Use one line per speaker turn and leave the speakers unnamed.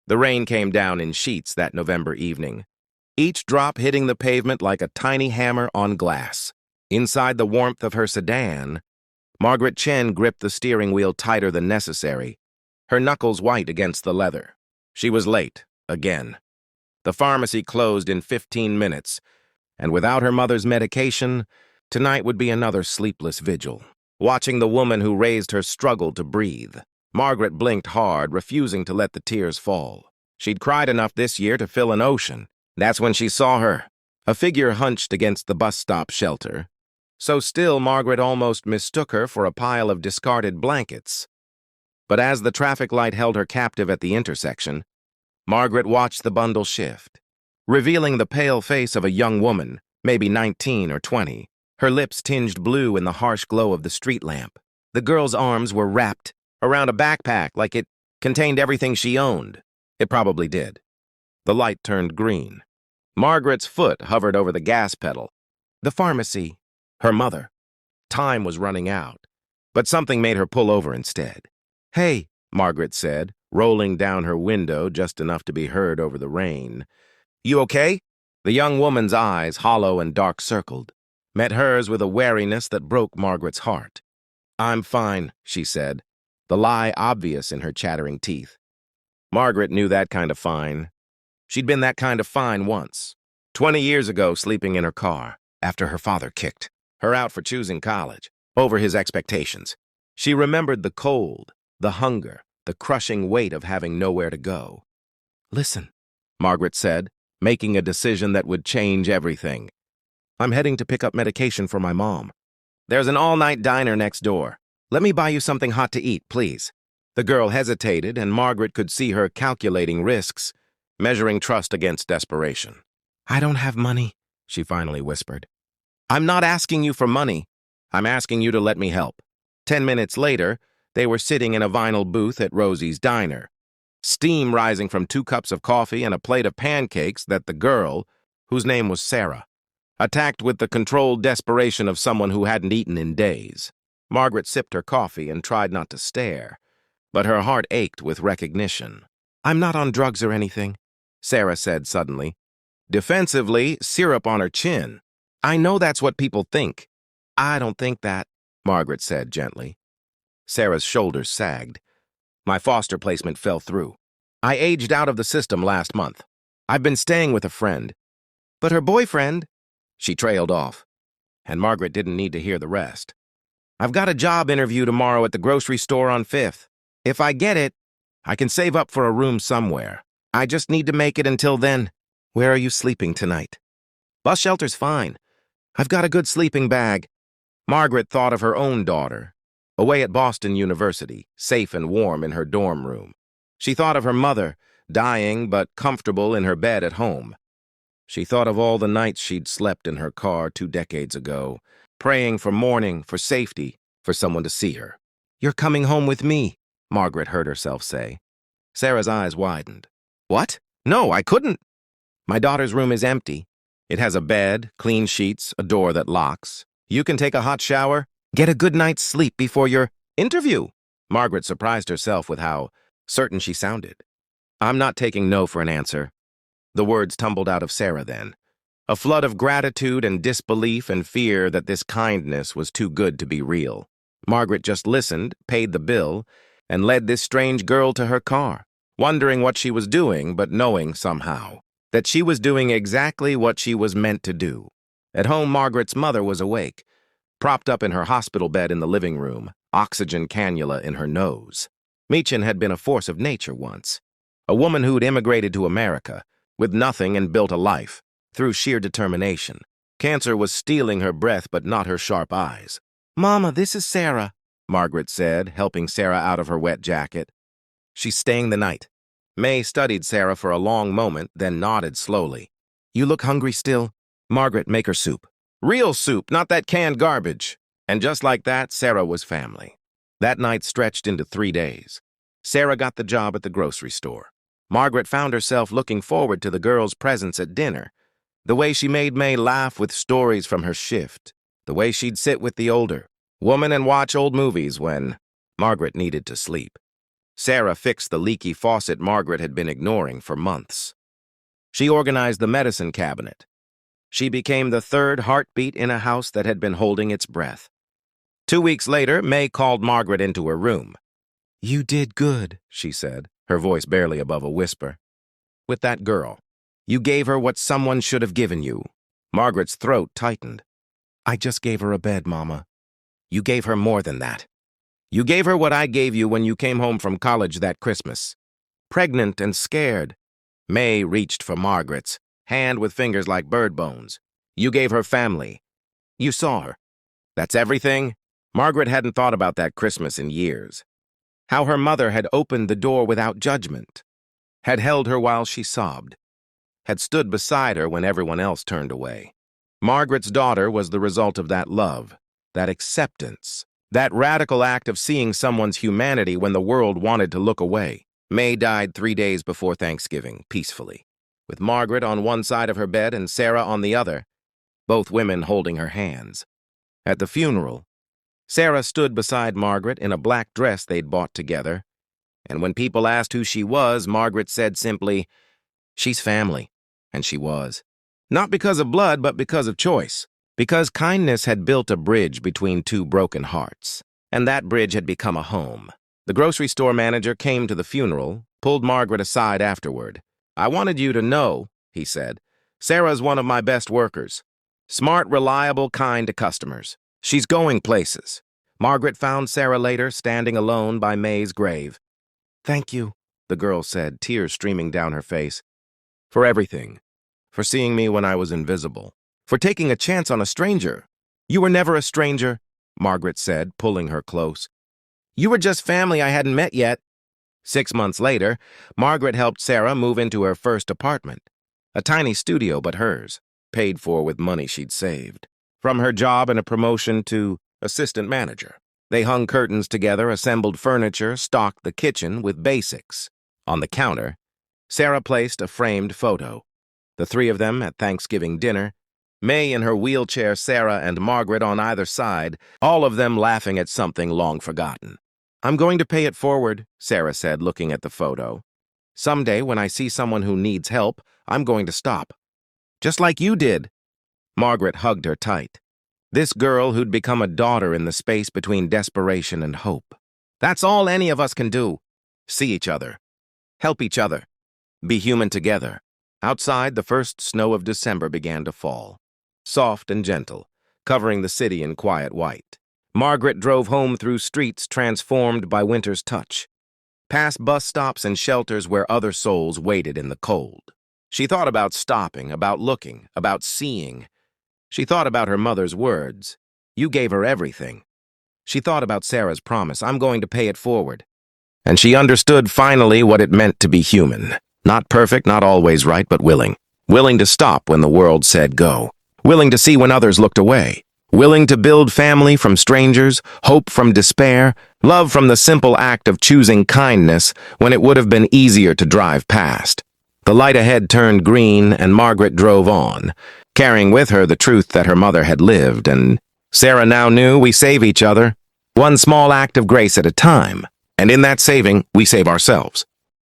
The rain came down in sheets that November evening, each drop hitting the pavement like a tiny hammer on glass. Inside the warmth of her sedan, Margaret Chen gripped the steering wheel tighter than necessary, her knuckles white against the leather. She was late, again. The pharmacy closed in 15 minutes, and without her mother's medication, tonight would be another sleepless vigil. Watching the woman who raised her struggle to breathe, Margaret blinked hard, refusing to let the tears fall. She'd cried enough this year to fill an ocean. That's when she saw her, a figure hunched against the bus stop shelter. So still, Margaret almost mistook her for a pile of discarded blankets. But as the traffic light held her captive at the intersection, Margaret watched the bundle shift, revealing the pale face of a young woman, maybe 19 or 20, her lips tinged blue in the harsh glow of the street lamp. The girl's arms were wrapped around a backpack like it contained everything she owned. It probably did. The light turned green. Margaret's foot hovered over the gas pedal. The pharmacy. Her mother. Time was running out, but something made her pull over instead. "Hey," Margaret said, rolling down her window just enough to be heard over the rain. "You okay?" The young woman's eyes, hollow and dark-circled, met hers with a wariness that broke Margaret's heart. "I'm fine," she said, the lie obvious in her chattering teeth. Margaret knew that kind of fine. She'd been that kind of fine once, 20 years ago, sleeping in her car, after her father kicked her out for choosing college, over his expectations. She remembered the cold, the hunger, the crushing weight of having nowhere to go. "Listen," Margaret said, making a decision that would change everything. "I'm heading to pick up medication for my mom. There's an all-night diner next door. Let me buy you something hot to eat, please." The girl hesitated, and Margaret could see her calculating risks, measuring trust against desperation. "I don't have money," she finally whispered. "I'm not asking you for money. I'm asking you to let me help." 10 minutes later, they were sitting in a vinyl booth at Rosie's Diner, steam rising from 2 cups of coffee and a plate of pancakes that the girl, whose name was Sarah, attacked with the controlled desperation of someone who hadn't eaten in days. Margaret sipped her coffee and tried not to stare, but her heart ached with recognition. "I'm not on drugs or anything," Sarah said suddenly. Defensively, syrup on her chin. "I know that's what people think." "I don't think that," Margaret said gently. Sarah's shoulders sagged. "My foster placement fell through. I aged out of the system last month. I've been staying with a friend." "But her boyfriend—" She trailed off, and Margaret didn't need to hear the rest. "I've got a job interview tomorrow at the grocery store on 5th. If I get it, I can save up for a room somewhere. I just need to make it until then." "Where are you sleeping tonight?" "Bus shelter's fine. I've got a good sleeping bag." Margaret thought of her own daughter, away at Boston University, safe and warm in her dorm room. She thought of her mother, dying but comfortable in her bed at home. She thought of all the nights she'd slept in her car 2 decades ago, praying for morning, for safety, for someone to see her. "You're coming home with me," Margaret heard herself say. Sarah's eyes widened. "What? No, I couldn't." "My daughter's room is empty. It has a bed, clean sheets, a door that locks. You can take a hot shower, get a good night's sleep before your interview." Margaret surprised herself with how certain she sounded. "I'm not taking no for an answer." The words tumbled out of Sarah then, a flood of gratitude and disbelief and fear that this kindness was too good to be real. Margaret just listened, paid the bill, and led this strange girl to her car, wondering what she was doing, but knowing somehow that she was doing exactly what she was meant to do. At home, Margaret's mother was awake, propped up in her hospital bed in the living room, oxygen cannula in her nose. Meechin had been a force of nature once, a woman who'd immigrated to America with nothing and built a life through sheer determination. Cancer was stealing her breath but not her sharp eyes. "Mama, this is Sarah," Margaret said, helping Sarah out of her wet jacket. "She's staying the night." May studied Sarah for a long moment, then nodded slowly. "You look hungry still? Margaret, make her soup. Real soup, not that canned garbage." And just like that, Sarah was family. That night stretched into 3 days. Sarah got the job at the grocery store. Margaret found herself looking forward to the girl's presence at dinner, the way she made May laugh with stories from her shift, the way she'd sit with the older woman and watch old movies when Margaret needed to sleep. Sarah fixed the leaky faucet Margaret had been ignoring for months. She organized the medicine cabinet. She became the third heartbeat in a house that had been holding its breath. 2 weeks later, May called Margaret into her room. "You did good," she said, her voice barely above a whisper. "With that girl. You gave her what someone should have given you." Margaret's throat tightened. "I just gave her a bed, Mama." "You gave her more than that. You gave her what I gave you when you came home from college that Christmas. Pregnant and scared." May reached for Margaret's, hand with fingers like bird bones. "You gave her family. You saw her. That's everything?" Margaret hadn't thought about that Christmas in years. How her mother had opened the door without judgment, had held her while she sobbed, had stood beside her when everyone else turned away. Margaret's daughter was the result of that love, that acceptance, that radical act of seeing someone's humanity when the world wanted to look away. May died 3 days before Thanksgiving, peacefully, with Margaret on one side of her bed and Sarah on the other, both women holding her hands. At the funeral, Sarah stood beside Margaret in a black dress they'd bought together, and when people asked who she was, Margaret said simply, "She's family," and she was. Not because of blood, but because of choice. Because kindness had built a bridge between two broken hearts, and that bridge had become a home. The grocery store manager came to the funeral, pulled Margaret aside afterward. "I wanted you to know," he said, "Sarah's one of my best workers. Smart, reliable, kind to customers. She's going places." Margaret found Sarah later, standing alone by May's grave. "Thank you," the girl said, tears streaming down her face. "For everything. For seeing me when I was invisible. For taking a chance on a stranger." "You were never a stranger," Margaret said, pulling her close. "You were just family I hadn't met yet." 6 months later, Margaret helped Sarah move into her first apartment. A tiny studio, but hers, paid for with money she'd saved. From her job and a promotion to assistant manager. They hung curtains together, assembled furniture, stocked the kitchen with basics. On the counter, Sarah placed a framed photo. The three of them at Thanksgiving dinner, May in her wheelchair, Sarah and Margaret on either side, all of them laughing at something long forgotten. "I'm going to pay it forward," Sarah said, looking at the photo. "Someday, when I see someone who needs help, I'm going to stop. Just like you did." Margaret hugged her tight. This girl who'd become a daughter in the space between desperation and hope. That's all any of us can do. See each other. Help each other. Be human together. Outside, the first snow of December began to fall. Soft and gentle, covering the city in quiet white. Margaret drove home through streets transformed by winter's touch. Past bus stops and shelters where other souls waited in the cold. She thought about stopping, about looking, about seeing. She thought about her mother's words. "You gave her everything." She thought about Sarah's promise, "I'm going to pay it forward." And she understood finally what it meant to be human. Not perfect, not always right, but willing. Willing to stop when the world said go. Willing to see when others looked away. Willing to build family from strangers, hope from despair, love from the simple act of choosing kindness when it would have been easier to drive past. The light ahead turned green, and Margaret drove on, carrying with her the truth that her mother had lived, and Sarah now knew we save each other, one small act of grace at a time, and in that saving, we save ourselves.